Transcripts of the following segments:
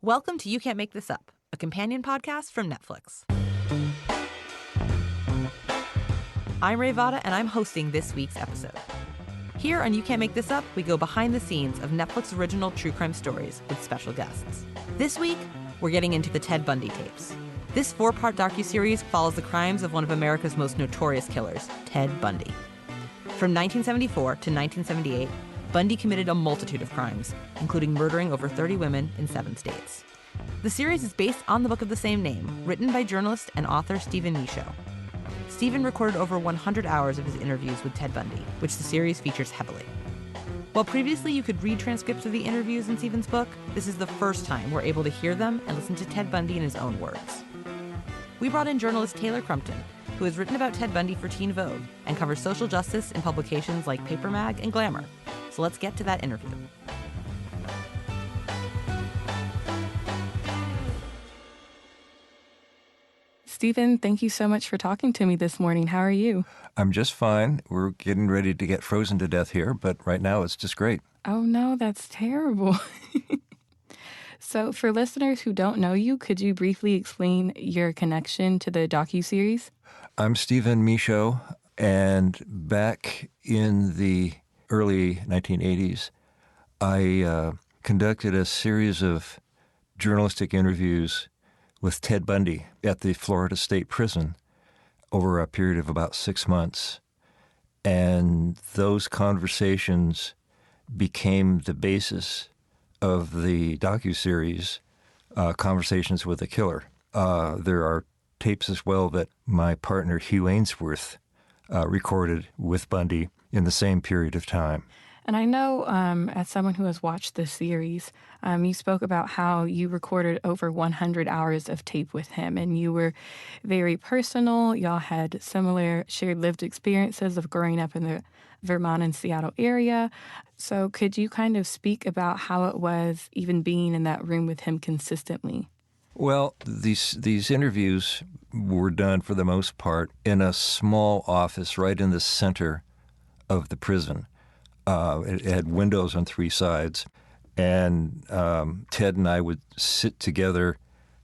Welcome to You Can't Make This Up, a companion podcast from Netflix. I'm Ray Vada, and I'm hosting this week's episode. Here on You Can't Make This Up, we go behind the scenes of Netflix original true crime stories with special guests. This week, we're getting into the Ted Bundy tapes. This 4-part docuseries follows the crimes of one of America's most notorious killers, Ted Bundy. From 1974 to 1978, Bundy committed a multitude of crimes, including murdering over 30 women in 7 states. The series is based on the book of the same name, written by journalist and author Stephen Miko. Stephen recorded over 100 hours of his interviews with Ted Bundy, which the series features heavily. While previously you could read transcripts of the interviews in Stephen's book, this is the first time we're able to hear them and listen to Ted Bundy in his own words. We brought in journalist Taylor Crumpton, who has written about Ted Bundy for Teen Vogue and covers social justice in publications like Paper Mag and Glamour. So let's get to that interview. Stephen, thank you so much for talking to me this morning. How are you? I'm just fine. We're getting ready to get frozen to death here, but right now it's just great. Oh, no, that's terrible. So for listeners who don't know you, could you briefly explain your connection to the docuseries? I'm Stephen Miko, and back in the early 1980s, I conducted a series of journalistic interviews with Ted Bundy at the Florida State Prison over a period of about 6 months. And those conversations became the basis of the docuseries, Conversations with a Killer. There are tapes as well that my partner Hugh Aynesworth recorded with Bundy in the same period of time. And I know, as someone who has watched this series, you spoke about how you recorded over 100 hours of tape with him, and you were very personal. Y'all had similar shared lived experiences of growing up in the Vermont and Seattle area. So could you kind of speak about how it was even being in that room with him consistently? Well, these interviews were done for the most part in a small office right in the center of the prison. It had windows on 3 sides, and Ted and I would sit together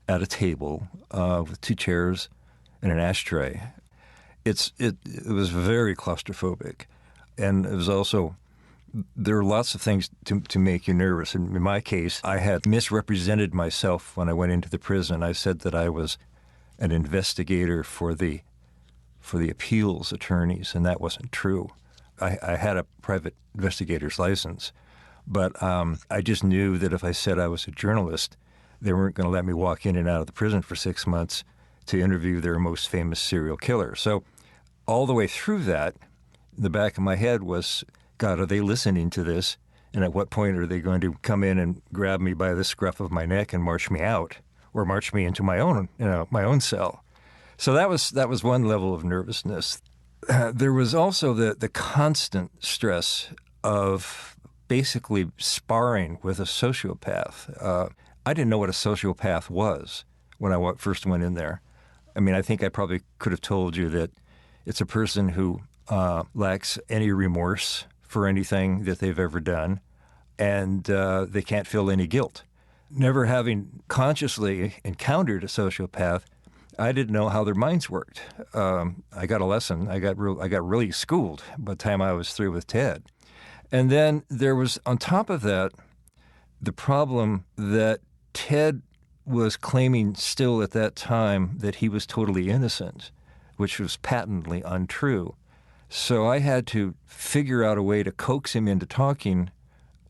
at a table with 2 chairs and an ashtray. It was very claustrophobic, and it was also, there were lots of things to make you nervous. In my case, I had misrepresented myself when I went into the prison. I said that I was an investigator for the appeals attorneys, and that wasn't true. I had a private investigator's license, but I just knew that if I said I was a journalist, they weren't going to let me walk in and out of the prison for 6 months to interview their most famous serial killer. So all the way through that, in the back of my head was, God, are they listening to this? And at what point are they going to come in and grab me by the scruff of my neck and march me out, or march me into my own cell? So that was one level of nervousness. There was also the constant stress of basically sparring with a sociopath. I didn't know what a sociopath was when I first went in there. I mean, I think I probably could have told you that it's a person who lacks any remorse for anything that they've ever done, and they can't feel any guilt. Never having consciously encountered a sociopath, I didn't know how their minds worked. I got a lesson. I got really schooled by the time I was through with Ted. And then there was, on top of that, the problem that Ted was claiming still at that time that he was totally innocent, which was patently untrue. So I had to figure out a way to coax him into talking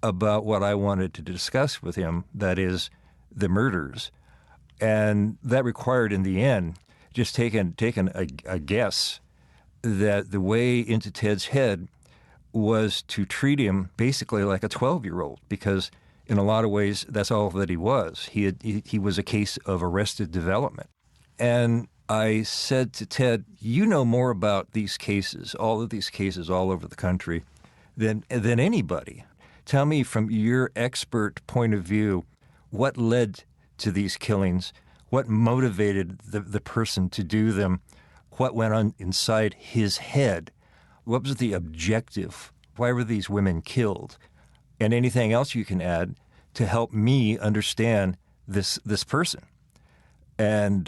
about what I wanted to discuss with him, that is, the murders. And that required, in the end, just taking a guess that the way into Ted's head was to treat him basically like a 12-year-old, because in a lot of ways, that's all that he was. He was a case of arrested development. And I said to Ted, you know more about these cases, all of these cases all over the country, than anybody. Tell me, from your expert point of view, what led to these killings, what motivated the person to do them, what went on inside his head, what was the objective, why were these women killed, and anything else you can add to help me understand this person. And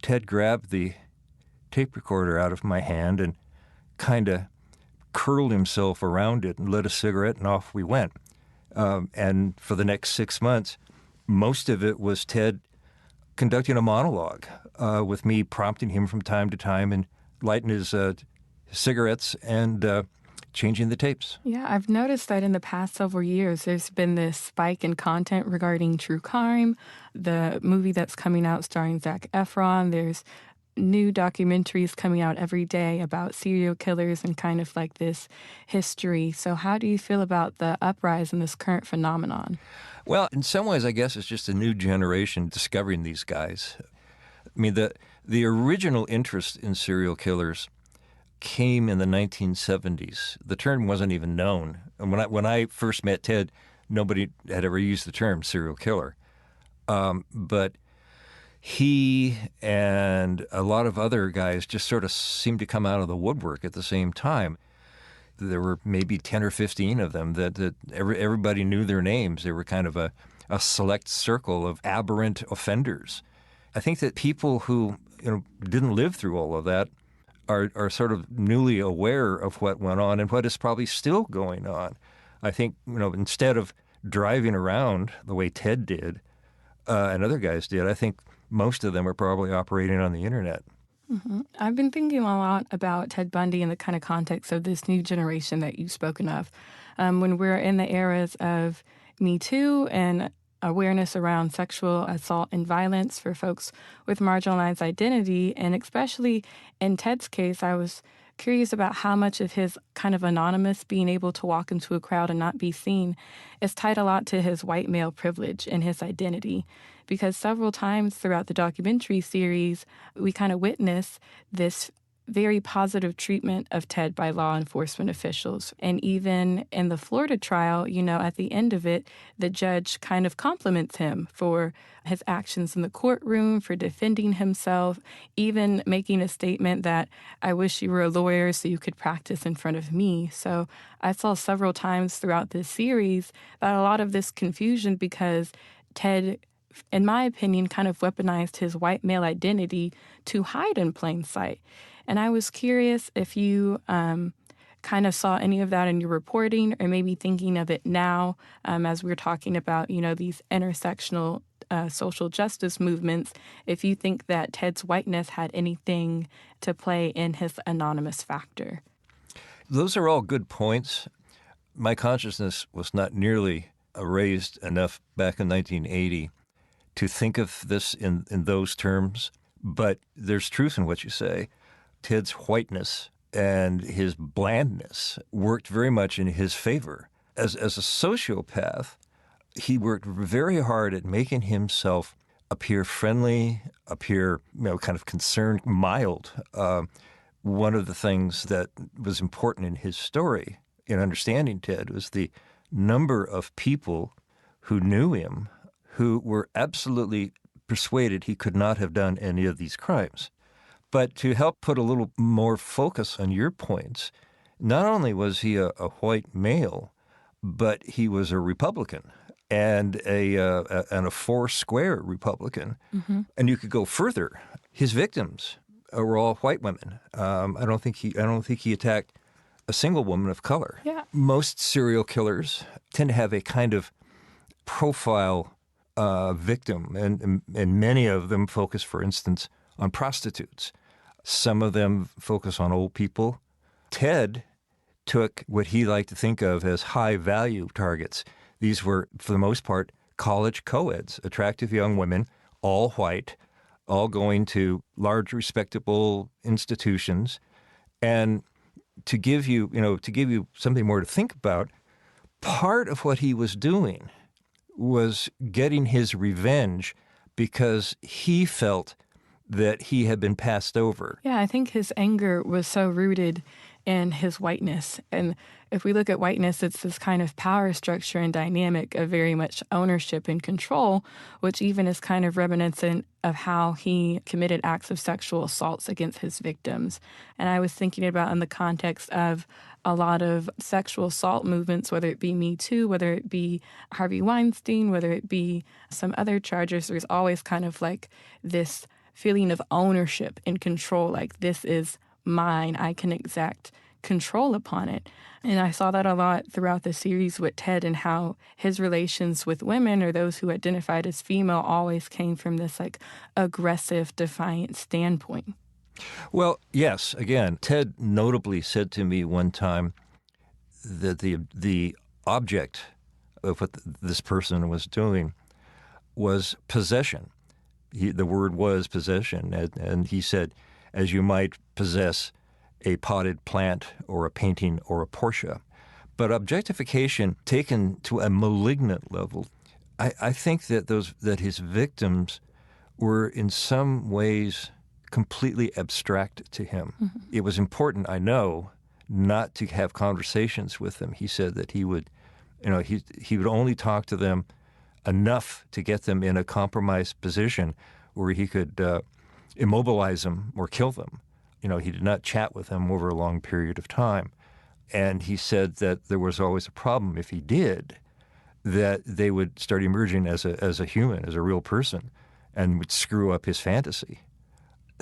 Ted grabbed the tape recorder out of my hand and kind of curled himself around it and lit a cigarette, and off we went. And for the next 6 months, most of it was Ted conducting a monologue with me prompting him from time to time and lighting his cigarettes and changing the tapes. Yeah, I've noticed that in the past several years, there's been this spike in content regarding true crime. The movie that's coming out starring Zac Efron, there's new documentaries coming out every day about serial killers and kind of like this history. So how do you feel about the uprise in this current phenomenon? Well, in some ways, I guess it's just a new generation discovering these guys. I mean, the original interest in serial killers came in the 1970s. The term wasn't even known. And when I first met Ted, nobody had ever used the term serial killer. But he and a lot of other guys just sort of seemed to come out of the woodwork at the same time. There were maybe 10 or 15 of them that everybody knew their names. They were kind of a select circle of aberrant offenders. I think that people who didn't live through all of that are sort of newly aware of what went on and what is probably still going on. I think, instead of driving around the way Ted did and other guys did, I think most of them are probably operating on the internet. Mm-hmm. I've been thinking a lot about Ted Bundy in the kind of context of this new generation that you've spoken of. When we're in the eras of Me Too and awareness around sexual assault and violence for folks with marginalized identity, and especially in Ted's case, I was curious about how much of his kind of anonymous being able to walk into a crowd and not be seen is tied a lot to his white male privilege and his identity. Because several times throughout the documentary series, we kind of witness this very positive treatment of Ted by law enforcement officials. And even in the Florida trial, at the end of it, the judge kind of compliments him for his actions in the courtroom, for defending himself, even making a statement that, I wish you were a lawyer so you could practice in front of me. So I saw several times throughout this series that a lot of this confusion, because Ted, in my opinion, kind of weaponized his white male identity to hide in plain sight. And I was curious if you kind of saw any of that in your reporting, or maybe thinking of it now as we're talking about, these intersectional social justice movements, if you think that Ted's whiteness had anything to play in his anonymous factor. Those are all good points. My consciousness was not nearly raised enough back in 1980 to think of this in those terms, but there's truth in what you say. Ted's whiteness and his blandness worked very much in his favor. As a sociopath, he worked very hard at making himself appear friendly, appear kind of concerned, mild. One of the things that was important in his story, in understanding Ted, was the number of people who knew him who were absolutely persuaded he could not have done any of these crimes. But to help put a little more focus on your points, not only was he a white male, but he was a Republican and a four-square Republican. Mm-hmm. And you could go further. His victims were all white women. I don't think he attacked a single woman of color. Yeah. Most serial killers tend to have a kind of profile victim, and many of them focus, for instance, on prostitutes. Some of them focus on old people. Ted took what he liked to think of as high-value targets. These were, for the most part, college co-eds, attractive young women, all white, all going to large, respectable institutions. And to give you something more to think about, part of what he was doing was getting his revenge because he felt that he had been passed over. Yeah, I think his anger was so rooted in his whiteness. And if we look at whiteness, it's this kind of power structure and dynamic of very much ownership and control, which even is kind of reminiscent of how he committed acts of sexual assaults against his victims. And I was thinking about in the context of a lot of sexual assault movements, whether it be Me Too, whether it be Harvey Weinstein, whether it be some other charges, there's always kind of like this feeling of ownership and control, like this is mine, I can exact control upon it. And I saw that a lot throughout the series with Ted and how his relations with women or those who identified as female always came from this like aggressive, defiant standpoint. Well, yes, again, Ted notably said to me one time that the object of what this person was doing was possession. The word was possession, and he said, as you might possess a potted plant or a painting or a Porsche. But objectification taken to a malignant level, I think that his victims were in some ways completely abstract to him. Mm-hmm. It was important, I know, not to have conversations with them. He said that he would only talk to them enough to get them in a compromised position where he could immobilize them or kill them. He did not chat with them over a long period of time. And he said that there was always a problem if he did, that they would start emerging as a human, as a real person, and would screw up his fantasy.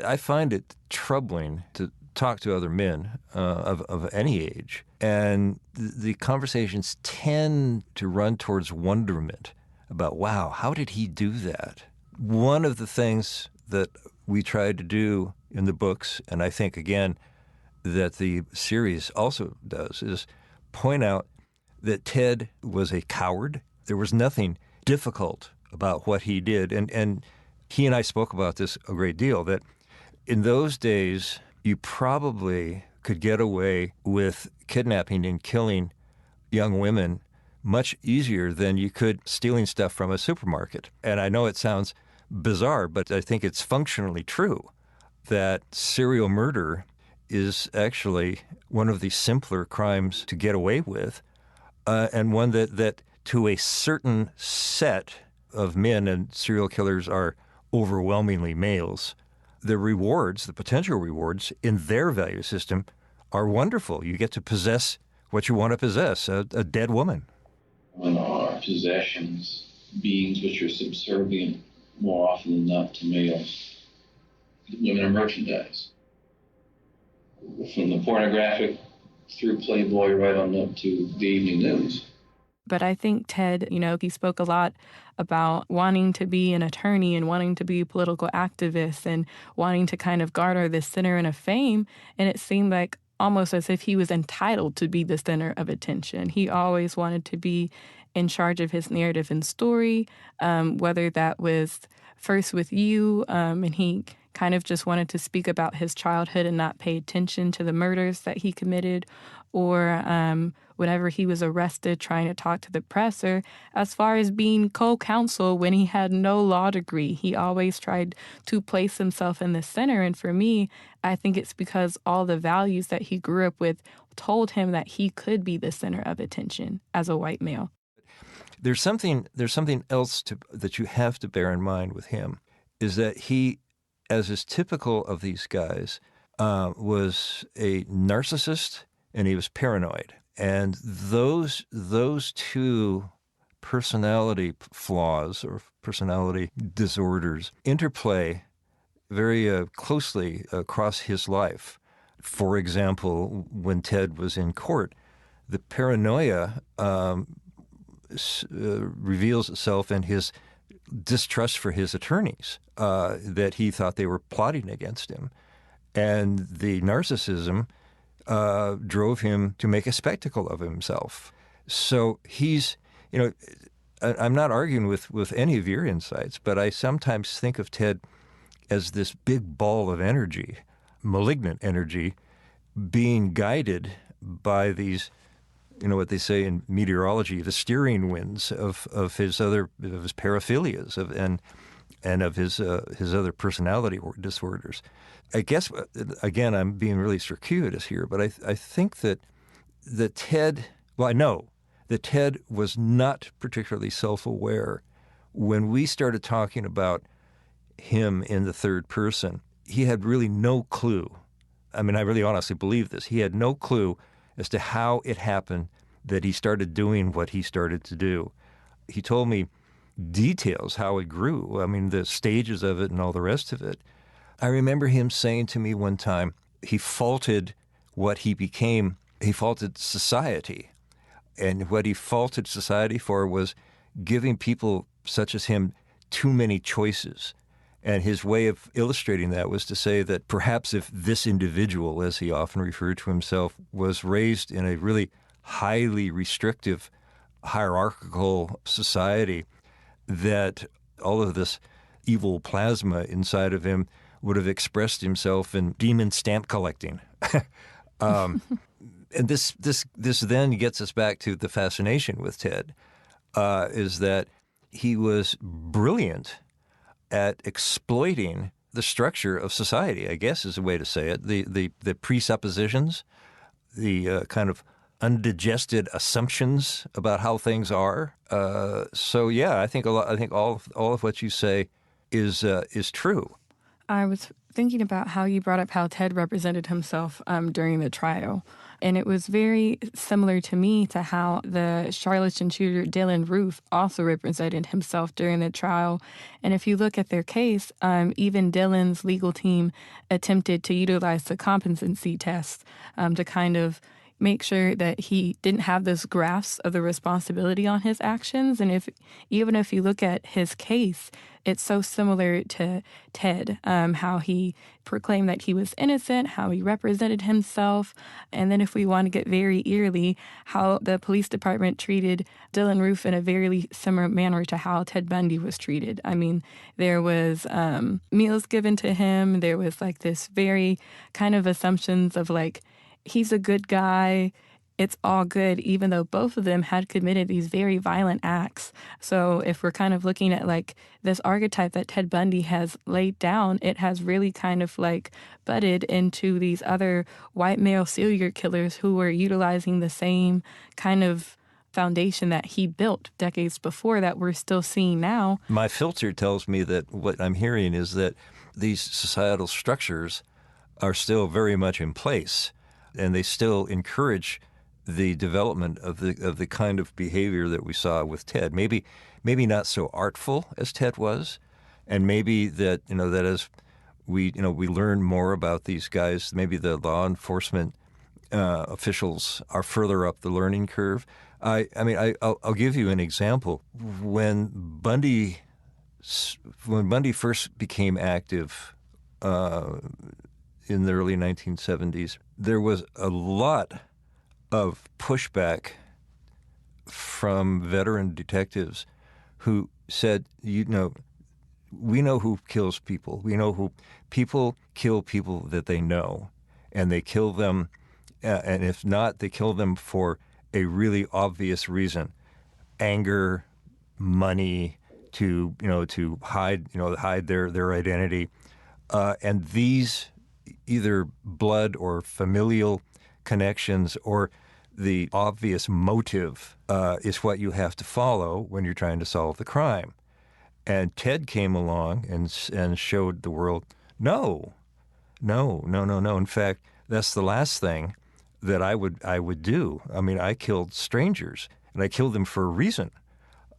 I find it troubling to talk to other men of any age, and the conversations tend to run towards wonderment about, wow, how did he do that? One of the things that we tried to do in the books, and I think, again, that the series also does, is point out that Ted was a coward. There was nothing difficult about what he did. And he and I spoke about this a great deal, that in those days, you probably could get away with kidnapping and killing young women much easier than you could stealing stuff from a supermarket. And I know it sounds bizarre, but I think it's functionally true that serial murder is actually one of the simpler crimes to get away with, and one that to a certain set of men, and serial killers are overwhelmingly males, the potential rewards in their value system are wonderful. You get to possess what you want to possess, a dead woman. When our possessions, beings which are subservient more often than not to males, women are merchandise. From the pornographic through Playboy right on up to the evening news. But I think Ted, he spoke a lot about wanting to be an attorney and wanting to be a political activist and wanting to kind of garner this center of fame. And it seemed like almost as if he was entitled to be the center of attention. He always wanted to be in charge of his narrative and story, whether that was first with you, and he kind of just wanted to speak about his childhood and not pay attention to the murders that he committed, or whenever he was arrested trying to talk to the press, or as far as being co-counsel when he had no law degree. He always tried to place himself in the center. And for me, I think it's because all the values that he grew up with told him that he could be the center of attention as a white male. There's something else that you have to bear in mind with him, is that he, as is typical of these guys, was a narcissist and he was paranoid. And those two personality flaws or personality disorders interplay very closely across his life. For example, when Ted was in court, the paranoia reveals itself in his distrust for his attorneys, that he thought they were plotting against him. And the narcissism drove him to make a spectacle of himself. So he's, I'm not arguing with any of your insights, but I sometimes think of Ted as this big ball of energy, malignant energy, being guided by these, what they say in meteorology, the steering winds of his paraphilias and of his other personality disorders. I guess, again, I'm being really circuitous here, but I think that Ted, I know that Ted was not particularly self-aware. When we started talking about him in the third person, he had really no clue. I mean, I really honestly believe this. He had no clue as to how it happened that he started doing what he started to do. He told me details, how it grew, I mean, the stages of it and all the rest of it. I remember him saying to me one time, he faulted what he became. He faulted society. And what he faulted society for was giving people such as him too many choices. And his way of illustrating that was to say that perhaps if this individual, as he often referred to himself, was raised in a really highly restrictive, hierarchical society, that all of this evil plasma inside of him would have expressed himself in demon stamp collecting. And this then gets us back to the fascination with Ted, is that he was brilliant at exploiting the structure of society, I guess is a way to say it, the presuppositions, the kind of undigested assumptions about how things are. So yeah, I think all of what you say is true. I was thinking about how you brought up how Ted represented himself during the trial. And it was very similar to me to how the Charleston shooter Dylan Roof also represented himself during the trial. And if you look at their case, even Dylan's legal team attempted to utilize the competency test to kind of make sure that he didn't have this grasp of the responsibility on his actions. And even if you look at his case, it's so similar to Ted, how he proclaimed that he was innocent, how he represented himself. And then if we want to get very eerily, how the police department treated Dylan Roof in a very similar manner to how Ted Bundy was treated. I mean, there was meals given to him. There was like this very kind of assumptions of like, he's a good guy, it's all good, even though both of them had committed these very violent acts. So if we're kind of looking at like this archetype that Ted Bundy has laid down, it has really kind of like budded into these other white male serial killers who were utilizing the same kind of foundation that he built decades before that we're still seeing now. My filter tells me that what I'm hearing is that these societal structures are still very much in place, and they still encourage the development of the kind of behavior that we saw with Ted. Maybe not so artful as Ted was, and maybe that that as we learn more about these guys, maybe the law enforcement officials are further up the learning curve. I'll give you an example. When Bundy first became active in the early 1970s, there was a lot of pushback from veteran detectives who said, we know who kills people. We know who people kill people that they know, and they kill them, and if not, they kill them for a really obvious reason: anger, money, to hide their identity, and these either blood or familial connections or the obvious motive is what you have to follow when you're trying to solve the crime. And Ted came along and showed the world, no. In fact, that's the last thing that I would do. I mean, I killed strangers, and I killed them for a reason.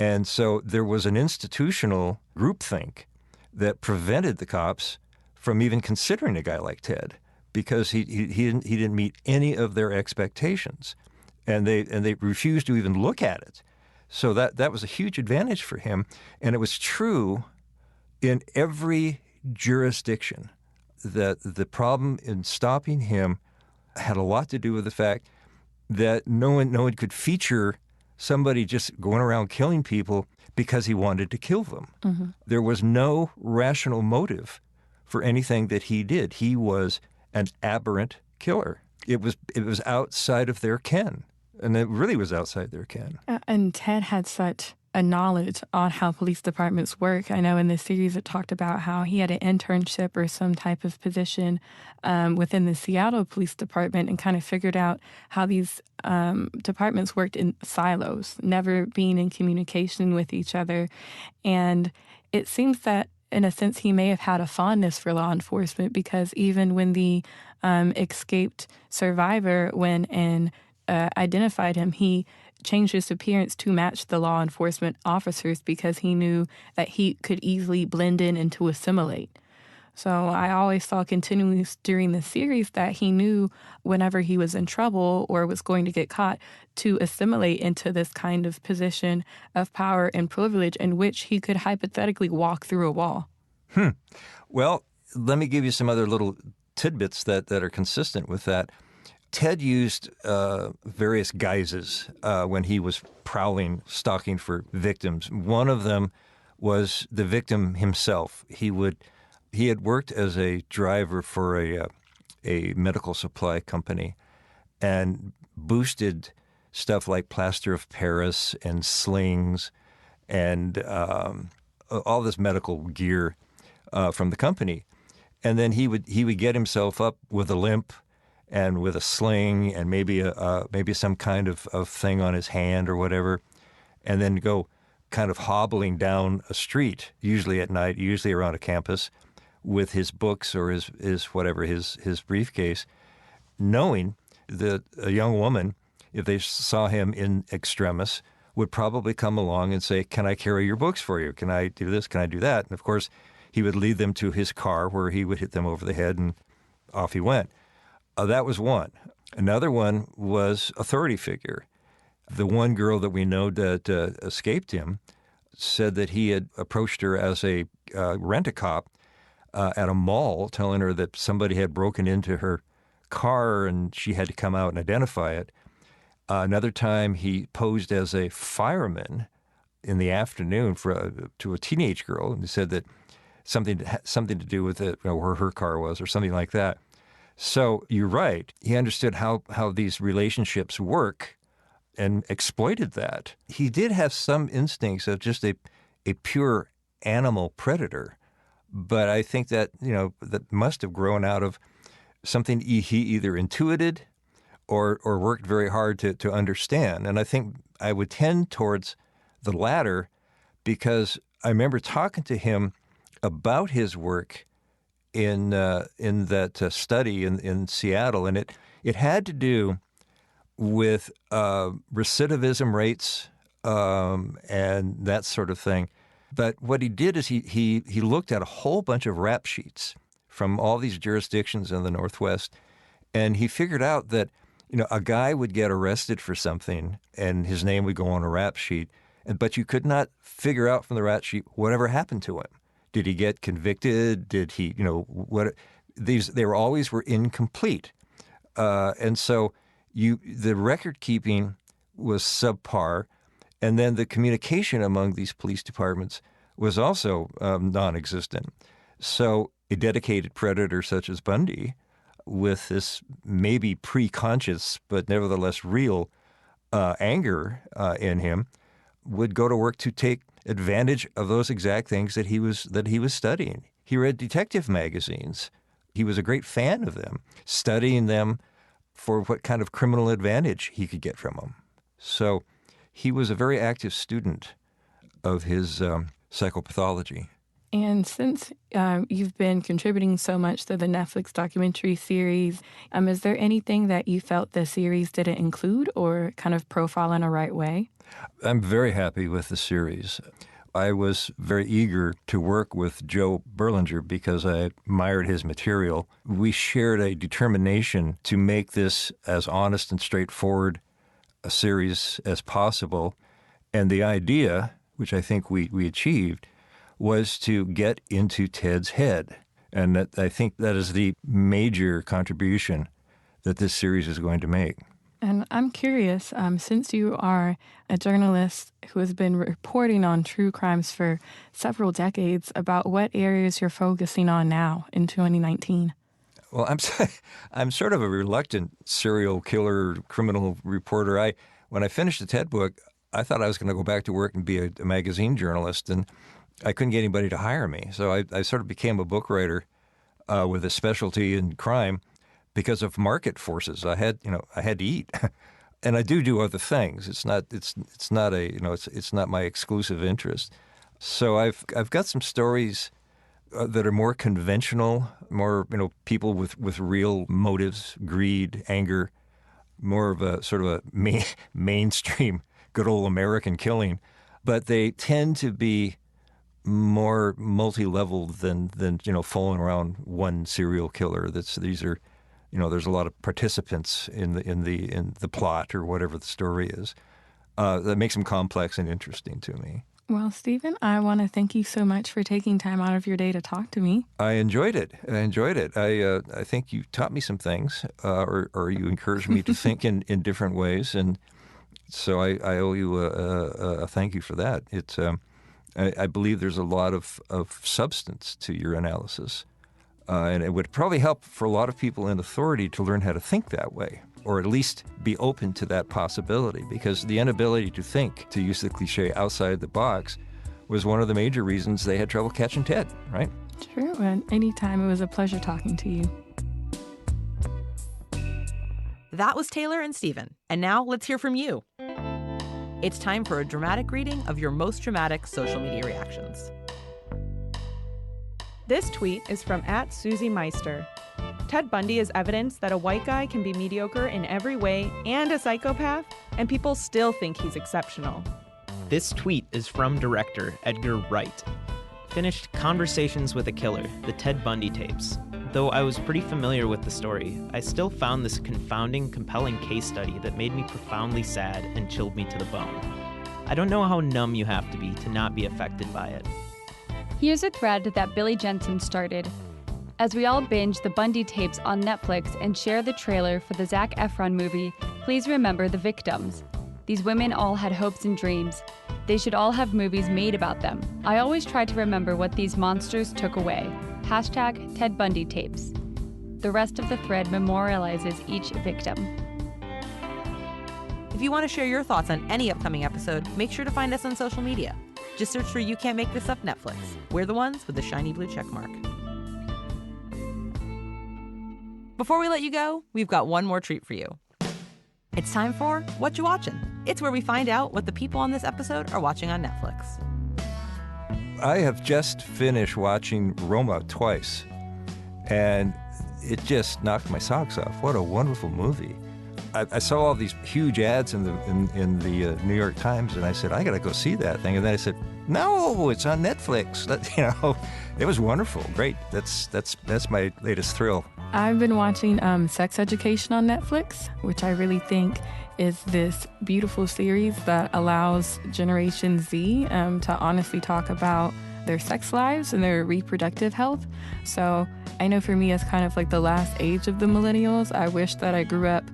And so there was an institutional groupthink that prevented the cops from even considering a guy like Ted, because he didn't meet any of their expectations, and they refused to even look at it. So that was a huge advantage for him, and it was true in every jurisdiction that the problem in stopping him had a lot to do with the fact that no one could feature somebody just going around killing people because he wanted to kill them. Mm-hmm. There was no rational motive for anything that he did. He was an aberrant killer. It was outside of their ken, and it really was outside their ken. And Ted had such a knowledge on how police departments work. I know in this series it talked about how he had an internship or some type of position within the Seattle Police Department and kind of figured out how these departments worked in silos, never being in communication with each other. And it seems that in a sense, he may have had a fondness for law enforcement, because even when the escaped survivor went and identified him, he changed his appearance to match the law enforcement officers because he knew that he could easily blend in and to assimilate. So I always saw continually during the series that he knew whenever he was in trouble or was going to get caught to assimilate into this kind of position of power and privilege in which he could hypothetically walk through a wall. Well, let me give you some other little tidbits that are consistent with that. Ted used various guises when he was prowling, stalking for victims. One of them was the victim himself. He had worked as a driver for a medical supply company and boosted stuff like plaster of Paris and slings and all this medical gear from the company. And then he would get himself up with a limp and with a sling and maybe some kind of thing on his hand or whatever, and then go kind of hobbling down a street, usually at night, usually around a campus, with his books or his briefcase, knowing that a young woman, if they saw him in extremis, would probably come along and say, "Can I carry your books for you? Can I do this? Can I do that?" And of course, he would lead them to his car where he would hit them over the head and off he went. That was one. Another one was authority figure. The one girl that we know that escaped him said that he had approached her as a rent-a-cop at a mall, telling her that somebody had broken into her car and she had to come out and identify it. Another time he posed as a fireman in the afternoon to a teenage girl, and he said that something to do with it, where her car was or something like that. So you're right. He understood how these relationships work and exploited that. He did have some instincts of just a pure animal predator, but I think that, that must have grown out of something he either intuited or worked very hard to understand. And I think I would tend towards the latter because I remember talking to him about his work in that study in Seattle, and it had to do with recidivism rates and that sort of thing. But what he did is he looked at a whole bunch of rap sheets from all these jurisdictions in the Northwest, and he figured out that a guy would get arrested for something, and his name would go on a rap sheet, but you could not figure out from the rap sheet whatever happened to him. Did he get convicted? Did he, what? They were incomplete, and so the record keeping was subpar, and then the communication among these police departments was also non-existent. So a dedicated predator such as Bundy, with this maybe pre-conscious but nevertheless real anger in him, would go to work to take advantage of those exact things that he was studying. He read detective magazines. He was a great fan of them, studying them for what kind of criminal advantage he could get from them. So he was a very active student of his psychopathology. And since you've been contributing so much to the Netflix documentary series, is there anything that you felt the series didn't include or kind of profile in a right way? I'm very happy with the series. I was very eager to work with Joe Berlinger because I admired his material. We shared a determination to make this as honest and straightforward a series as possible. And the idea, which I think we achieved, was to get into Ted's head. And that, I think that is the major contribution that this series is going to make. And I'm curious, since you are a journalist who has been reporting on true crimes for several decades, about what areas you're focusing on now in 2019? Well, I'm sort of a reluctant serial killer criminal reporter. When I finished the Ted book, I thought I was going to go back to work and be a magazine journalist, and I couldn't get anybody to hire me. So I sort of became a book writer with a specialty in crime. Because of market forces, I had to eat, and I do other things. It's not my exclusive interest. So I've got some stories that are more conventional, more people with real motives, greed, anger, more of a sort of a mainstream, good old American killing, but they tend to be more multi-level than falling around one serial killer. These are, there's a lot of participants in the plot or whatever the story is. That makes them complex and interesting to me. Well, Stephen, I want to thank you so much for taking time out of your day to talk to me. I enjoyed it. I think you taught me some things, or you encouraged me to think in different ways, and so I owe you a thank you for that. I believe there's a lot of substance to your analysis, and it would probably help for a lot of people in authority to learn how to think that way, or at least be open to that possibility, because the inability to think, to use the cliche, outside the box, was one of the major reasons they had trouble catching Ted, right? True, and anytime. It was a pleasure talking to you. That was Taylor and Stephen, and now let's hear from you. It's time for a dramatic reading of your most dramatic social media reactions. This tweet is from @SusieMeister. Ted Bundy is evidence that a white guy can be mediocre in every way and a psychopath, and people still think he's exceptional. This tweet is from director Edgar Wright. Finished Conversations with a Killer, the Ted Bundy tapes. Though I was pretty familiar with the story, I still found this confounding, compelling case study that made me profoundly sad and chilled me to the bone. I don't know how numb you have to be to not be affected by it. Here's a thread that Billy Jensen started. As we all binge the Bundy tapes on Netflix and share the trailer for the Zac Efron movie, please remember the victims. These women all had hopes and dreams. They should all have movies made about them. I always try to remember what these monsters took away. #Ted Bundy tapes. The rest of the thread memorializes each victim. If you want to share your thoughts on any upcoming episode, make sure to find us on social media. Just search for You Can't Make This Up Netflix. We're the ones with the shiny blue check mark. Before we let you go, we've got one more treat for you. It's time for What You Watchin'. It's where we find out what the people on this episode are watching on Netflix. I have just finished watching Roma twice, and it just knocked my socks off. What a wonderful movie. I saw all these huge ads in the New York Times, and I said, I got to go see that thing. And then I said, no, it's on Netflix. It was wonderful. Great. That's my latest thrill. I've been watching Sex Education on Netflix, which I really think is this beautiful series that allows Generation Z to honestly talk about their sex lives and their reproductive health. So I know for me, as kind of like the last age of the millennials, I wish that I grew up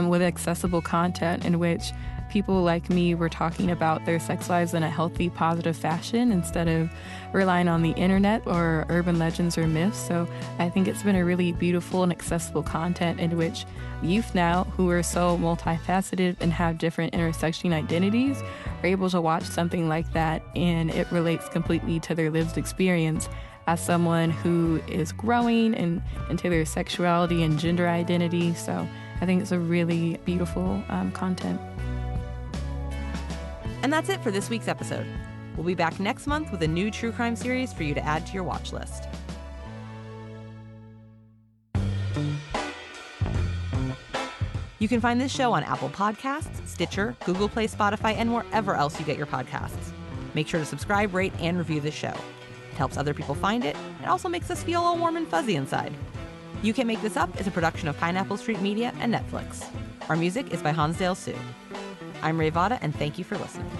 with accessible content in which people like me were talking about their sex lives in a healthy, positive fashion instead of relying on the internet or urban legends or myths. So I think it's been a really beautiful and accessible content in which youth now, who are so multifaceted and have different intersection identities, are able to watch something like that, and it relates completely to their lived experience as someone who is growing into their sexuality and gender identity. So I think it's a really beautiful content. And that's it for this week's episode. We'll be back next month with a new true crime series for you to add to your watch list. You can find this show on Apple Podcasts, Stitcher, Google Play, Spotify, and wherever else you get your podcasts. Make sure to subscribe, rate, and review this show. It helps other people find it. It also makes us feel all warm and fuzzy inside. You Can't Make This Up is a production of Pineapple Street Media and Netflix. Our music is by Hansdale Sue. I'm Ray Vada, and thank you for listening.